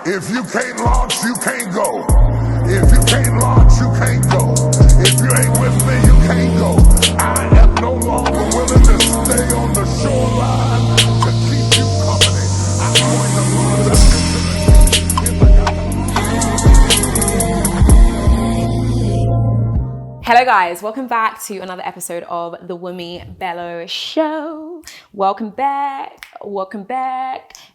If you can't launch, you can't go. If you can't launch, you can't go. If you ain't with me, you can't go. I am no longer willing to stay on the shoreline to keep you company. I'm going to lose the intimacy. Hello guys, welcome back to another episode of the Wunmi Bello show. Welcome back.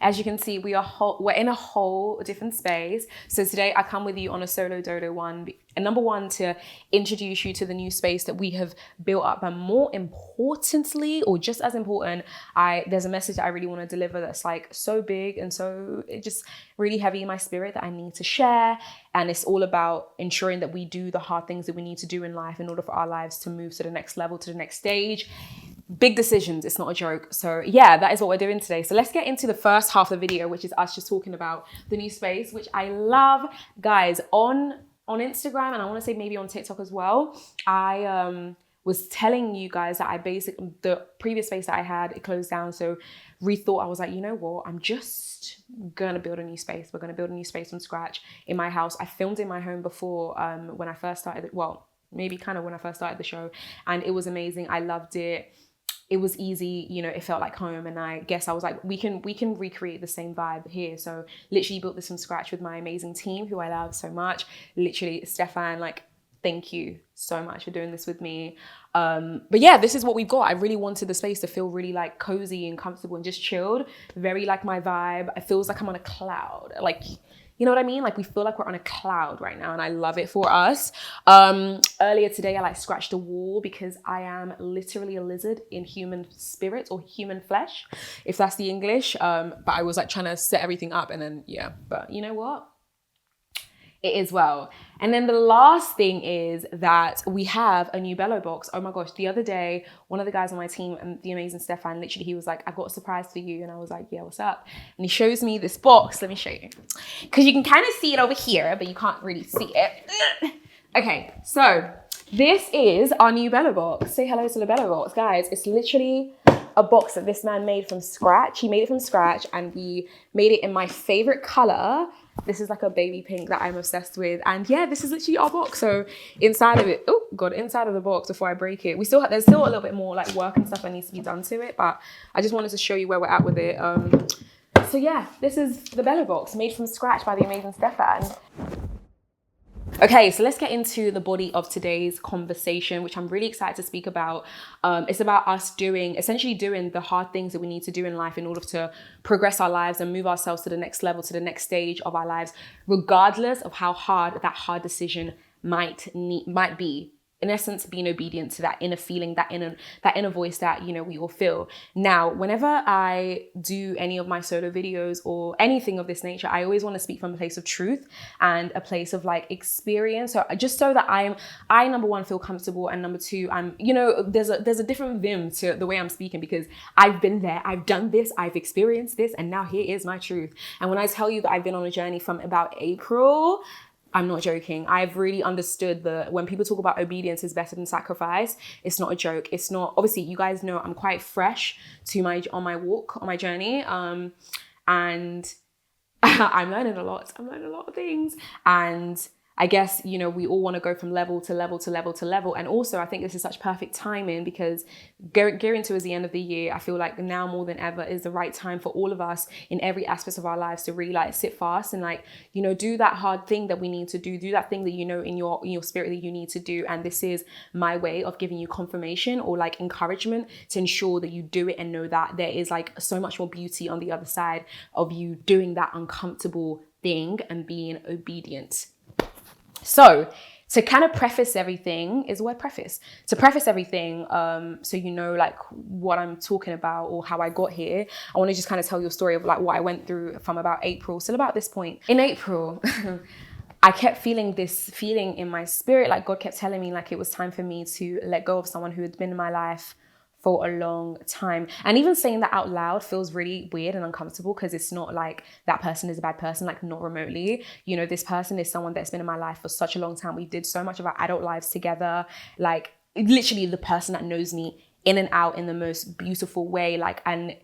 As you can see, we're in a whole different space. So today I come with you on a solo dodo one. And number one, to introduce you to the new space that we have built up. And more importantly, or just as important, there's a message that I really want to deliver that's like so big and so just really heavy in my spirit that I need to share. And it's all about ensuring that we do the hard things that we need to do in life in order for our lives to move to the next level, to the next stage. Big decisions, it's not a joke. So yeah, that is what we're doing today. So let's get into the first half of the video, which is us just talking about the new space, which I love. Guys, on Instagram, and I want to say maybe on TikTok as well, I was telling you guys that the previous space that I had, it closed down. So rethought, I was like, you know what, I'm just gonna build a new space. We're gonna build a new space from scratch in my house. I filmed in my home before when I first started, maybe kind of when I first started the show, and it was amazing. I loved it. It was easy, it felt like home. And I guess I was like, we can recreate the same vibe here. So literally built this from scratch with my amazing team, who I love so much. Literally, Stefan, thank you so much for doing this with me. But yeah, this is what we've got. I really wanted the space to feel really cozy and comfortable and just chilled. Very my vibe. It feels like I'm on a cloud. You know what I mean? We feel like we're on a cloud right now, and I love it for us. Earlier today, I scratched a wall because I am literally a lizard in human spirit or human flesh, if that's the English. But I was trying to set everything up, and then, yeah, but you know what? It is well. And then the last thing is that we have a new Bello box. Oh my gosh, the other day, one of the guys on my team, and the amazing Stefan, literally, he was like, I've got a surprise for you. And I was like, yeah, what's up? And he shows me this box. Let me show you. Because you can kind of see it over here, but you can't really see it. Okay, so this is our new Bello box. Say hello to the Bello box. Guys, it's literally a box that this man made from scratch. He made it from scratch, and we made it in my favorite color. This is a baby pink that I'm obsessed with. And yeah, this is literally our box. So inside of it, inside of the box, before I break it, there's still a little bit more work and stuff that needs to be done to it, but I just wanted to show you where we're at with it. So yeah, this is the Bello box made from scratch by the amazing Stefan. Okay, so let's get into the body of today's conversation, which I'm really excited to speak about. It's about us essentially doing the hard things that we need to do in life in order to progress our lives and move ourselves to the next level, to the next stage of our lives, regardless of how hard that hard decision might be. In essence, being obedient to that inner feeling, that inner voice that, we all feel. Now, whenever I do any of my solo videos or anything of this nature, I always want to speak from a place of truth and a place of experience. So just so that I number one, feel comfortable, and number two, there's a different vim to the way I'm speaking, because I've been there, I've done this, I've experienced this, and now here is my truth. And when I tell you that I've been on a journey from about April, I'm not joking. I've really understood when people talk about obedience is better than sacrifice, it's not a joke. It's not, obviously, you guys know I'm quite fresh on my walk, on my journey. And I'm learning a lot. I'm learning a lot of things. And I guess, we all want to go from level to level to level to level. And also, I think this is such perfect timing, because gearing towards the end of the year, I feel like now more than ever is the right time for all of us in every aspect of our lives to really sit fast and do that hard thing that we need to do that thing that in your spirit that you need to do. And this is my way of giving you confirmation or encouragement to ensure that you do it and know that there is so much more beauty on the other side of you doing that uncomfortable thing and being obedient. So to kind of preface everything, is the word preface, to preface everything, so what I'm talking about or how I got here, I want to just kind of tell you a story of what I went through from about April till about this point. In April, I kept feeling this feeling in my spirit, God kept telling me it was time for me to let go of someone who had been in my life for a long time. And even saying that out loud feels really weird and uncomfortable, because it's not that person is a bad person, not remotely. This person is someone that's been in my life for such a long time. We did so much of our adult lives together. Literally the person that knows me in and out in the most beautiful way. And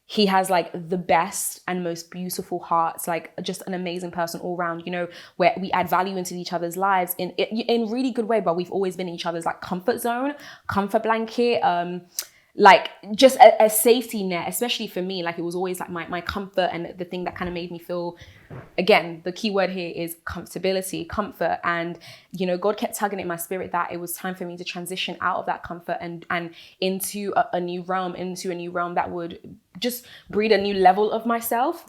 he has like the best and most beautiful hearts, like just an amazing person all around, you know, where we add value into each other's lives in really good way, but we've always been each other's like comfort zone, comfort blanket, like just a safety net, especially for me. Like it was always like my comfort, and the thing that kind of made me feel, again, the key word here is comfortability, comfort. And, you know, God kept tugging at my spirit that it was time for me to transition out of that comfort and into a new realm, that would just breed a new level of myself.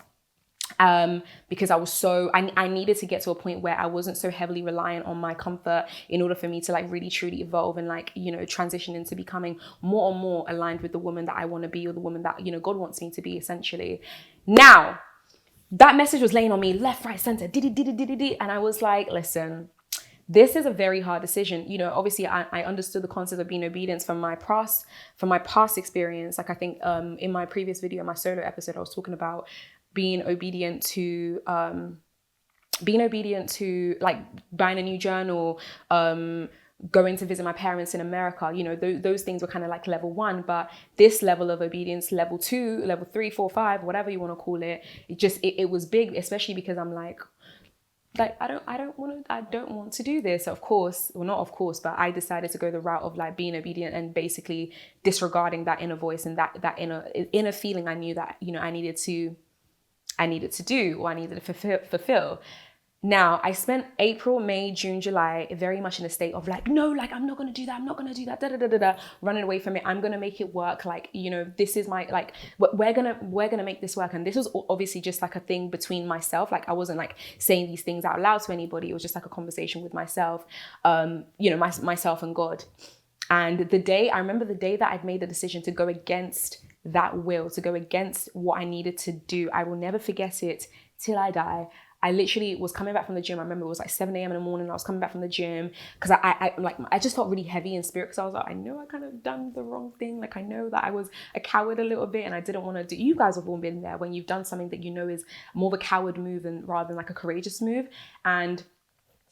Because I needed to get to a point where I wasn't so heavily reliant on my comfort in order for me to like really truly evolve and like, you know, transition into becoming more and more aligned with the woman that I want to be, or the woman that, you know, God wants me to be, essentially. Now, that message was laying on me left, right, center, and I was like, listen, this is a very hard decision. You know, obviously I understood the concept of being obedient from my past experience. Like I think in my previous video, my solo episode, I was talking about being obedient to like buying a new journal, going to visit my parents in America. You know, those things were kind of like level 1, but this level of obedience, level 2, level 3, 4, 5, whatever you want to call it, it was big, especially because I'm like I don't want to do this. Of course, well, not of course, but I decided to go the route of like being obedient and basically disregarding that inner voice and that inner feeling I knew that, you know, I needed to do, or I needed to fulfill. Now, I spent April, May, June, July very much in a state of like, no, like, I'm not going to do that, running away from it. I'm going to make it work. Like, you know, this is my, like, we're going to make this work. And this was obviously just like a thing between myself. Like, I wasn't like saying these things out loud to anybody. It was just like a conversation with myself, you know, myself and God. And I remember the day that I'd made the decision to go against that will, to go against what I needed to do. I will never forget it till I die. I literally was coming back from the gym. I remember it was like 7 a.m. in the morning. I was coming back from the gym because I just felt really heavy in spirit, because I was like, I know I kind of done the wrong thing. Like I know that I was a coward a little bit and I didn't want to do. You guys have all been there when you've done something that you know is more of a coward move rather than like a courageous move. And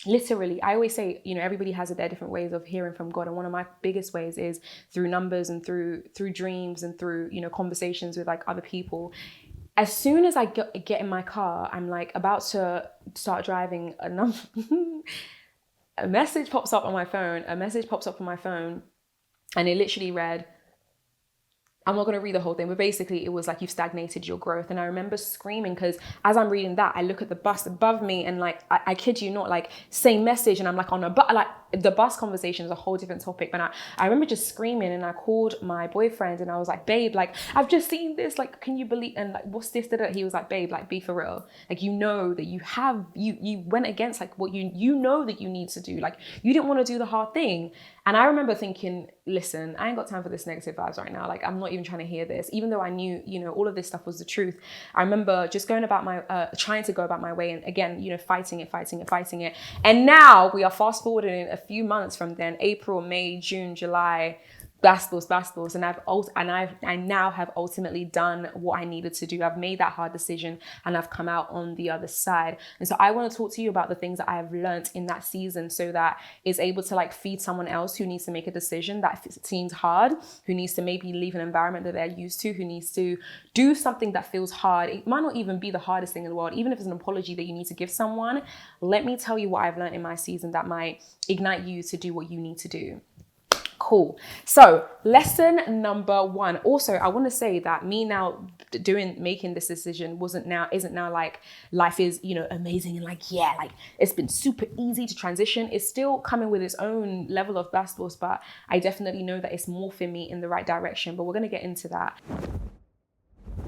literally, I always say, you know, everybody has their different ways of hearing from God. And one of my biggest ways is through numbers and through dreams and through, you know, conversations with like other people. As soon as I get in my car, I'm like about to start driving, a message pops up on my phone, and it literally read, I'm not going to read the whole thing, but basically it was like, you've stagnated your growth. And I remember screaming, because as I'm reading that, I look at the bus above me and like, I kid you not, like same message. And I'm like on a bus, like the bus conversation is a whole different topic. But I remember just screaming, and I called my boyfriend and I was like, babe, like I've just seen this, like, can you believe, and like, what's this? He was like, babe, like be for real. Like, you know that you went against like what you know that you need to do. Like you didn't want to do the hard thing. And I remember thinking, listen, I ain't got time for this negative vibes right now. Like, I'm not even trying to hear this, even though I knew, you know, all of this stuff was the truth. I remember just going about trying to go about my way. And again, you know, fighting it. And now we are fast forwarding a few months from then, April, May, June, July, bastos. And I now have ultimately done what I needed to do. I've made that hard decision and I've come out on the other side. And so I want to talk to you about the things that I have learned in that season, so that it's able to like feed someone else who needs to make a decision that seems hard, who needs to maybe leave an environment that they're used to, who needs to do something that feels hard. It might not even be the hardest thing in the world. Even if it's an apology that you need to give someone, let me tell you what I've learned in my season that might ignite you to do what you need to do. Cool. So lesson number 1. Also, I want to say that me now making this decision isn't now like life is, you know, amazing and like, yeah, like it's been super easy to transition. It's still coming with its own level of bastos, but I definitely know that it's morphing me in the right direction. But we're going to get into that.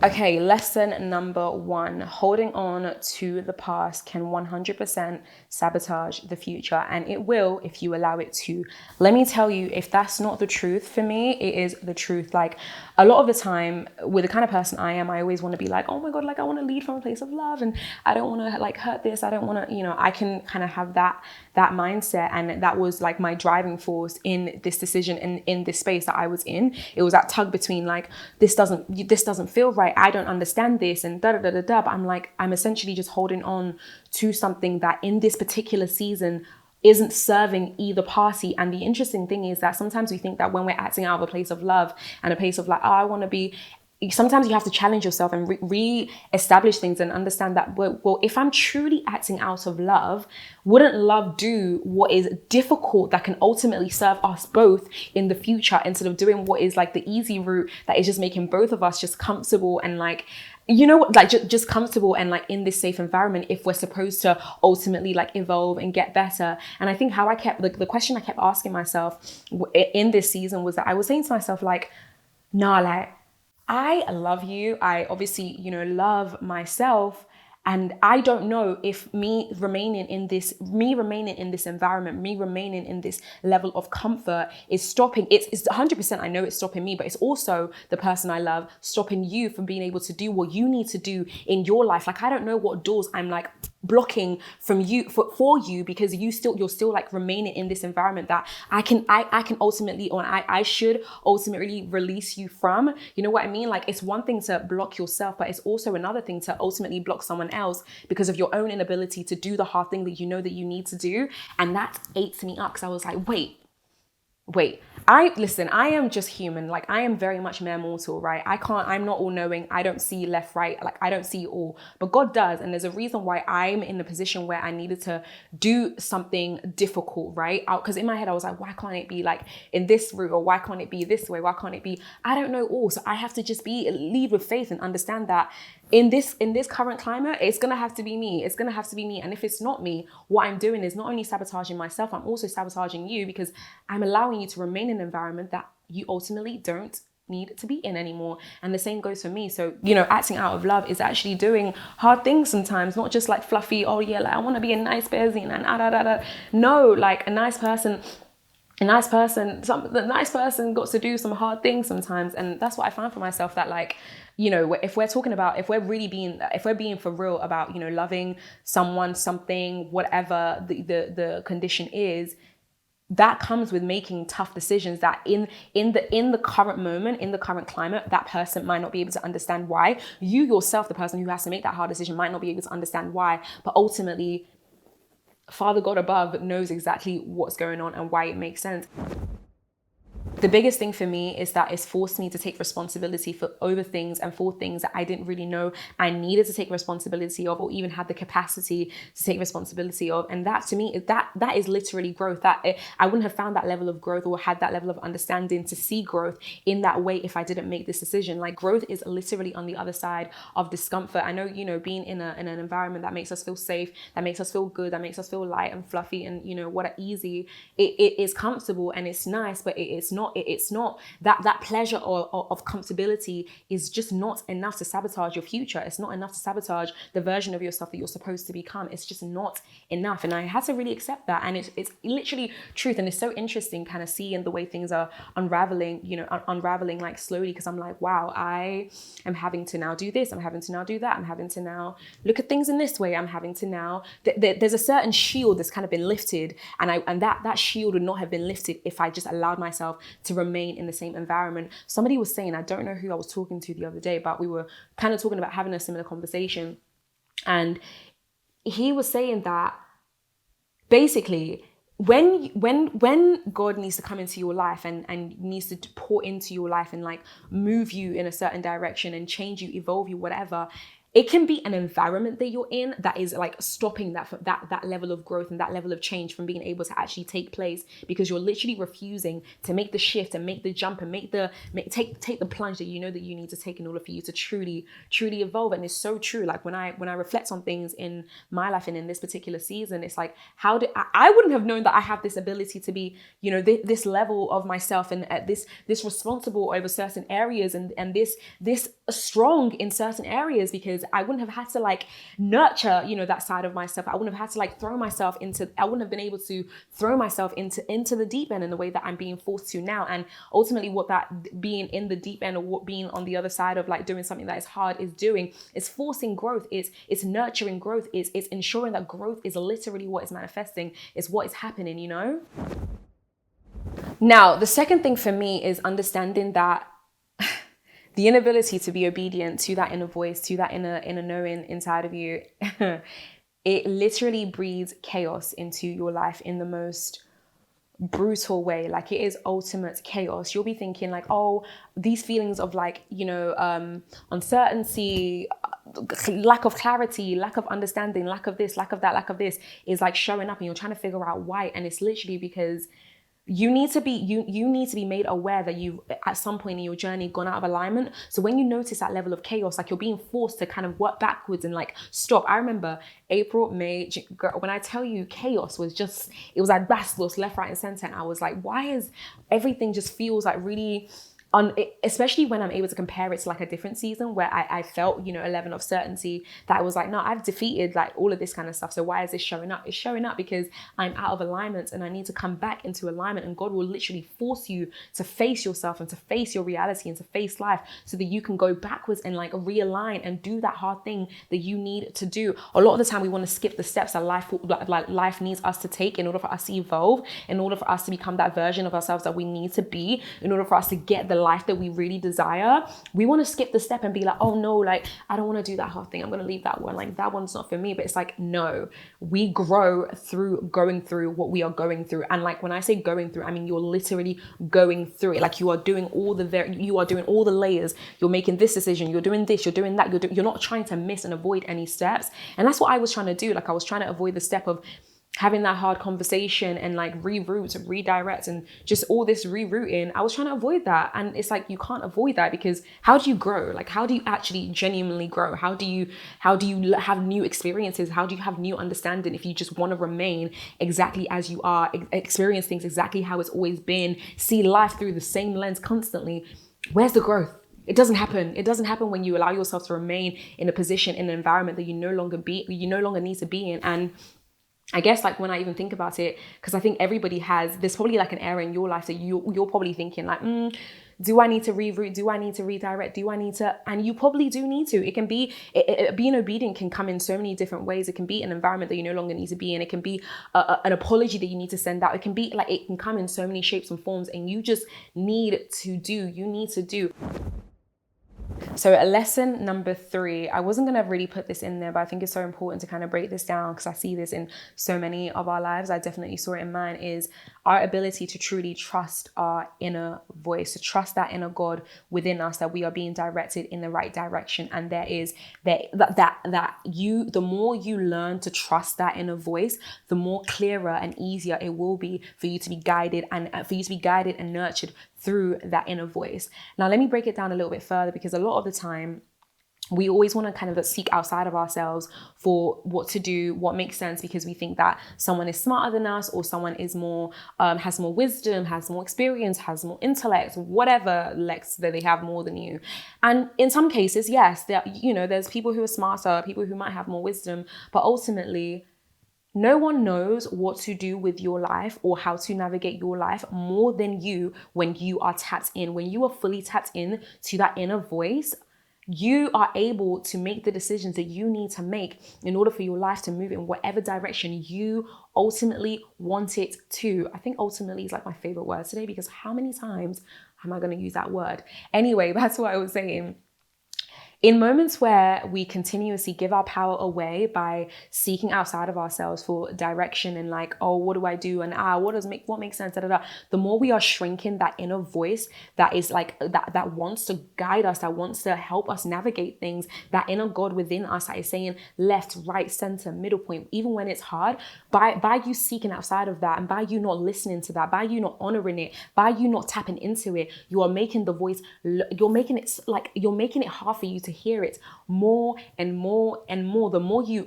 Okay, lesson number 1, holding on to the past can 100% sabotage the future, and it will if you allow it to. Let me tell you, if that's not the truth for me, it is the truth. Like a lot of the time with the kind of person I am, I always want to be like, oh my God, like I want to lead from a place of love and I don't want to like hurt this. I don't want to, you know, I can kind of have that mindset. And that was like my driving force in this decision and in this space that I was in. It was that tug between like, this doesn't feel right. I don't understand this and but I'm essentially just holding on to something that in this particular season isn't serving either party. And the interesting thing is that sometimes we think that when we're acting out of a place of love and a place of like, oh, I want to be sometimes you have to challenge yourself and re-establish things and understand that, well, if I'm truly acting out of love, wouldn't love do what is difficult that can ultimately serve us both in the future, instead of doing what is like the easy route that is just making both of us just comfortable and like, you know, like just comfortable and like in this safe environment, if we're supposed to ultimately like evolve and get better. And I think how I kept, the question I kept asking myself in this season was that I was saying to myself, like, nah, like, I love you. I obviously, you know, love myself. And I don't know if me remaining in this environment, me remaining in this level of comfort is stopping. It's 100%, I know it's stopping me, but it's also the person I love stopping you from being able to do what you need to do in your life. Like, I don't know what doors I'm like blocking from you for you, because you're still like remaining in this environment that I can ultimately, or I should ultimately release you from. You know what I mean? Like, it's one thing to block yourself, but it's also another thing to ultimately block someone else because of your own inability to do the hard thing that you know that you need to do. And that ate me up, because I was like, wait, I am just human. Like, I am very much mere mortal, right? I'm not all knowing. I don't see left, right. Like, I don't see it all, but God does. And there's a reason why I'm in the position where I needed to do something difficult, right? Because in my head, I was like, why can't it be like in this route? Or why can't it be this way? Why can't it be? I don't know all. So I have to just lead with faith and understand that in this current climate, it's gonna have to be me. It's gonna have to be me. And if it's not me, what I'm doing is not only sabotaging myself, I'm also sabotaging you, because I'm allowing you to remain in an environment that you ultimately don't need to be in anymore. And the same goes for me. So, you know, acting out of love is actually doing hard things sometimes, not just like fluffy, oh yeah, like I want to be a nice person and no, like the nice person got to do some hard things sometimes. And that's what I found for myself, that like, you know, if we're being for real about, you know, loving someone, something, whatever the condition is, that comes with making tough decisions that in the current moment, in the current climate, that person might not be able to understand why. You yourself, the person who has to make that hard decision, might not be able to understand why, but ultimately Father God above knows exactly what's going on and why it makes sense. The biggest thing for me is that it's forced me to take responsibility for things that I didn't really know I needed to take responsibility of, or even had the capacity to take responsibility of. And that to me, that is literally growth. I wouldn't have found that level of growth or had that level of understanding to see growth in that way if I didn't make this decision. Like, growth is literally on the other side of discomfort. I know, you know, being in an environment that makes us feel safe, that makes us feel good, that makes us feel light and fluffy and, you know, what easy, it is comfortable and it's nice, but it's not that pleasure of comfortability is just not enough to sabotage your future. It's not enough to sabotage the version of yourself that you're supposed to become. It's just not enough. And I had to really accept that. And it's literally truth. And it's so interesting kind of seeing the way things are unraveling, you know, unraveling like slowly, because I'm like, wow, I am having to now do this. I'm having to now do that. I'm having to now look at things in this way. I'm having to now, there's a certain shield that's kind of been lifted. And that shield would not have been lifted if I just allowed myself to remain in the same environment. Somebody was saying, I don't know who I was talking to the other day, but we were kind of talking about having a similar conversation. And he was saying that basically when God needs to come into your life and needs to pour into your life and like move you in a certain direction and change you, evolve you, whatever, it can be an environment that you're in that is like stopping that level of growth and that level of change from being able to actually take place, because you're literally refusing to make the shift and make the jump and take the plunge that you know that you need to take in order for you to truly evolve. And it's so true. Like when I reflect on things in my life and in this particular season, it's like, how did I wouldn't have known that I have this ability to be, you know, this level of myself and this responsible over certain areas and this strong in certain areas, because I wouldn't have had to like nurture, you know, that side of myself. I wouldn't have had to like I wouldn't have been able to throw myself into the deep end in the way that I'm being forced to now. And ultimately what that being in the deep end, or what being on the other side of like doing something that is hard is doing, is forcing growth, it's nurturing growth, it's ensuring that growth is literally what is manifesting, is what is happening, you know? Now, the second thing for me is understanding that the inability to be obedient to that inner voice, to that inner knowing inside of you, it literally breeds chaos into your life in the most brutal way. Like, it is ultimate chaos. You'll be thinking like, oh, these feelings of like, uncertainty, lack of clarity, lack of understanding, lack of this, lack of that, lack of this is like showing up, and you're trying to figure out why. And it's literally because you need to be you need to be made aware that you've at some point in your journey gone out of alignment. So when you notice that level of chaos, like, you're being forced to kind of work backwards and like stop. I remember April, May, girl, when I tell you chaos was just, it was like bastos left, right, and center. And I was like, why is everything just feels like really especially when I'm able to compare it to like a different season where I felt, a level of certainty that I was like, no, I've defeated like all of this kind of stuff. So why is this showing up? It's showing up because I'm out of alignment, and I need to come back into alignment. And God will literally force you to face yourself and to face your reality and to face life so that you can go backwards and like realign and do that hard thing that you need to do. A lot of the time we want to skip the steps that life needs us to take in order for us to evolve, in order for us to become that version of ourselves that we need to be, in order for us to get the life that we really desire. We want to skip the step and be like, oh no, like, I don't want to do that hard thing, I'm going to leave that one, like that one's not for me. But it's like, no, we grow through going through what we are going through. And like, when I say going through, I mean you're literally going through it. Like, you are doing all the layers. You're making this decision, you're doing this, you're doing that, you're not trying to miss and avoid any steps. And that's what I was trying to do. Like, I was trying to avoid the step of having that hard conversation and like reroute, redirect, and just all this rerouting. I was trying to avoid that. And it's like, you can't avoid that, because how do you grow? Like, how do you actually genuinely grow? How do you have new experiences? How do you have new understanding if you just want to remain exactly as you are, experience things exactly how it's always been, see life through the same lens constantly? Where's the growth? It doesn't happen. It doesn't happen when you allow yourself to remain in a position, in an environment that you no longer need to be in. And I guess, like, when I even think about it, because I think there's probably like an area in your life that you're probably thinking like, do I need to reroute? Do I need to redirect? Do I need to? And you probably do need to. It can be, being obedient can come in so many different ways. It can be an environment that you no longer need to be in. It can be an apology that you need to send out. It can be like, it can come in so many shapes and forms, and you just need to do. So lesson number 3, I wasn't going to really put this in there, but I think it's so important to kind of break this down because I see this in so many of our lives. I definitely saw it in mine, is our ability to truly trust our inner voice, to trust that inner God within us, that we are being directed in the right direction. And the more you learn to trust that inner voice, the more clearer and easier it will be for you to be guided and nurtured through that inner voice. Now, let me break it down a little bit further, because a lot of the time we always want to kind of seek outside of ourselves for what to do, what makes sense, because we think that someone is smarter than us, or someone is more, has more wisdom, has more experience, has more intellect, whatever lex that they have more than you. And in some cases, yes, there's people who are smarter, people who might have more wisdom, but ultimately, no one knows what to do with your life or how to navigate your life more than you when you are tapped in. When you are fully tapped in to that inner voice, you are able to make the decisions that you need to make in order for your life to move in whatever direction you ultimately want it to. I think ultimately is like my favorite word today, because how many times am I going to use that word? Anyway, that's what I was saying. In moments where we continuously give our power away by seeking outside of ourselves for direction and like, oh, what do I do? And what makes sense? The more we are shrinking that inner voice that is like that wants to guide us, that wants to help us navigate things, that inner God within us that is saying left, right, center, middle point, even when it's hard, by you seeking outside of that, and by you not listening to that, by you not honoring it, by you not tapping into it, you are making the voice, you're making it hard for you to hear it more and more and more. The more you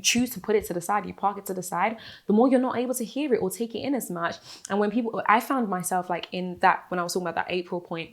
choose to put it to the side, you park it to the side, the more you're not able to hear it or take it in as much. And I found myself like in that, when I was talking about that April point,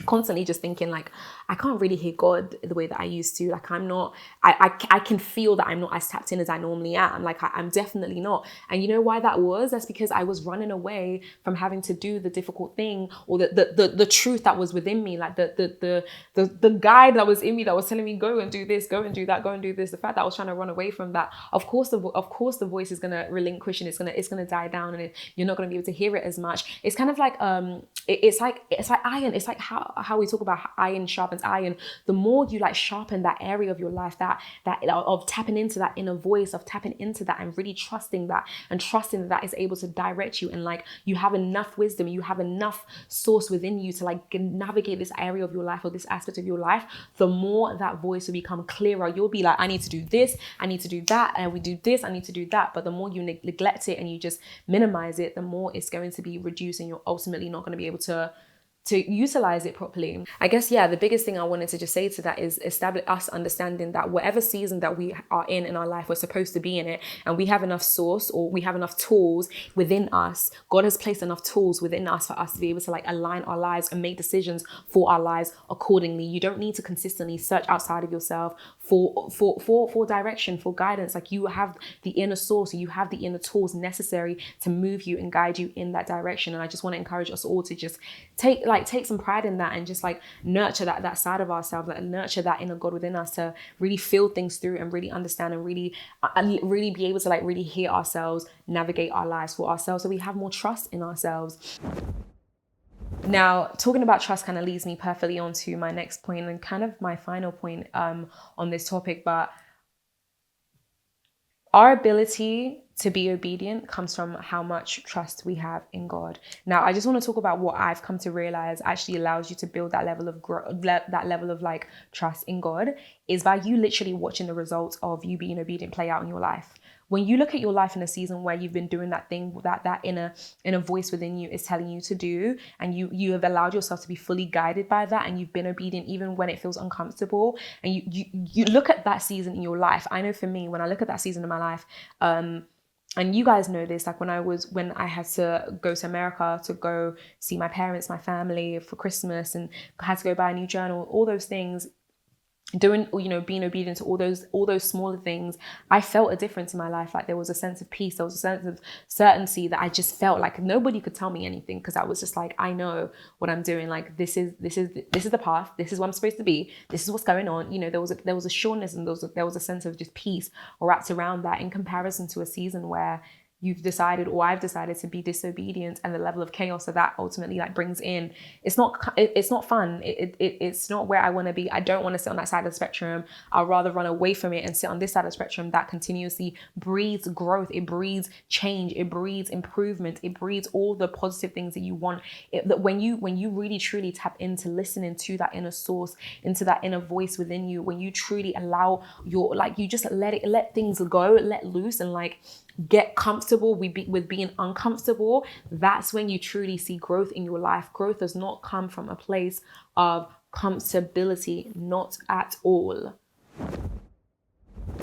constantly just thinking like, I can't really hear God the way that I used to. Like, I can feel that I'm not as tapped in as I normally am. Like, I'm definitely not. And you know why that was? That's because I was running away from having to do the difficult thing, or the truth that was within me, like the guide that was in me that was telling me, go and do this, go and do that, go and do this. The fact that I was trying to run away from that, of course the voice is gonna relinquish, and it's gonna die down, and you're not gonna be able to hear it as much. It's kind of like it's like iron. It's like, how how we talk about iron sharpens iron, the more you like sharpen that area of your life, that of tapping into that inner voice, of tapping into that and really trusting that, and trusting that is able to direct you, and like you have enough wisdom, you have enough source within you to like navigate this area of your life or this aspect of your life, the more that voice will become clearer. You'll be like, I need to do this, I need to do that, and we do this, I need to do that. But the more you neglect it and you just minimize it, the more it's going to be reduced, and you're ultimately not going to be able to utilize it properly. I guess, yeah, the biggest thing I wanted to just say to that is establish us understanding that whatever season that we are in our life, we're supposed to be in it, and we have enough source, or we have enough tools within us. God has placed enough tools within us for us to be able to like align our lives and make decisions for our lives accordingly. You don't need to consistently search outside of yourself for direction, for guidance. Like, you have the inner source, you have the inner tools necessary to move you and guide you in that direction. And I just want to encourage us all to just take some pride in that, and just like nurture that side of ourselves, like nurture that inner God within us, to really feel things through and really understand and really be able to like really hear ourselves, navigate our lives for ourselves, so we have more trust in ourselves. Now, talking about trust kind of leads me perfectly onto my next point, and kind of my final point on this topic. But our ability to be obedient comes from how much trust we have in God. Now, I just want to talk about what I've come to realize actually allows you to build that level of that level of like trust in God, is by you literally watching the results of you being obedient play out in your life. When you look at your life in a season where you've been doing that thing that inner voice within you is telling you to do, and you have allowed yourself to be fully guided by that, and you've been obedient even when it feels uncomfortable, and you look at that season in your life. I know for me, when I look at that season in my life, and you guys know this, like when I had to go to America to go see my parents, my family for Christmas, and had to go buy a new journal, all those things, doing, being obedient to all those smaller things, I felt a difference in my life. Like, there was a sense of peace, there was a sense of certainty that I just felt like nobody could tell me anything, because I was just like, I know what I'm doing. Like, this is the path, this is what I'm supposed to be, this is what's going on. There was a sureness, and there was a sense of just peace wrapped around that, in comparison to a season where you've decided, or I've decided, to be disobedient, and the level of chaos that ultimately like brings in. It's not fun. It's not where I want to be. I don't want to sit on that side of the spectrum. I'd rather run away from it and sit on this side of the spectrum that continuously breeds growth. It breeds change. It breeds improvement. It breeds all the positive things that you want. That when you really truly tap into listening to that inner source, into that inner voice within you, when you truly allow you just let things go, let loose, and like get comfortable with being uncomfortable, that's when you truly see growth in your life. Growth does not come from a place of comfortability, not at all.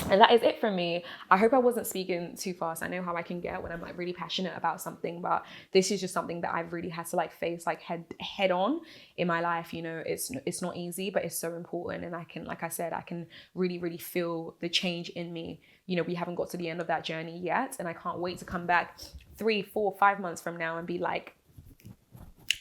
And that is it from me. I hope I wasn't speaking too fast. I know how I can get when I'm like really passionate about something, but this is just something that I've really had to like face like head on in my life. It's not easy, but it's so important. And I can, like I said, I can really, really feel the change in me. We haven't got to the end of that journey yet, and I can't wait to come back 3, 4, 5 months from now and be like,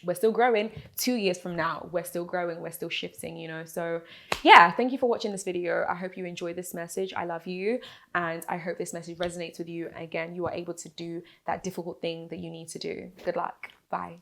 we're still growing. 2 years from now, we're still growing, we're still shifting, So yeah, thank you for watching this video. I hope you enjoyed this message. I love you, and I hope this message resonates with you. And again, you are able to do that difficult thing that you need to do. Good luck. Bye.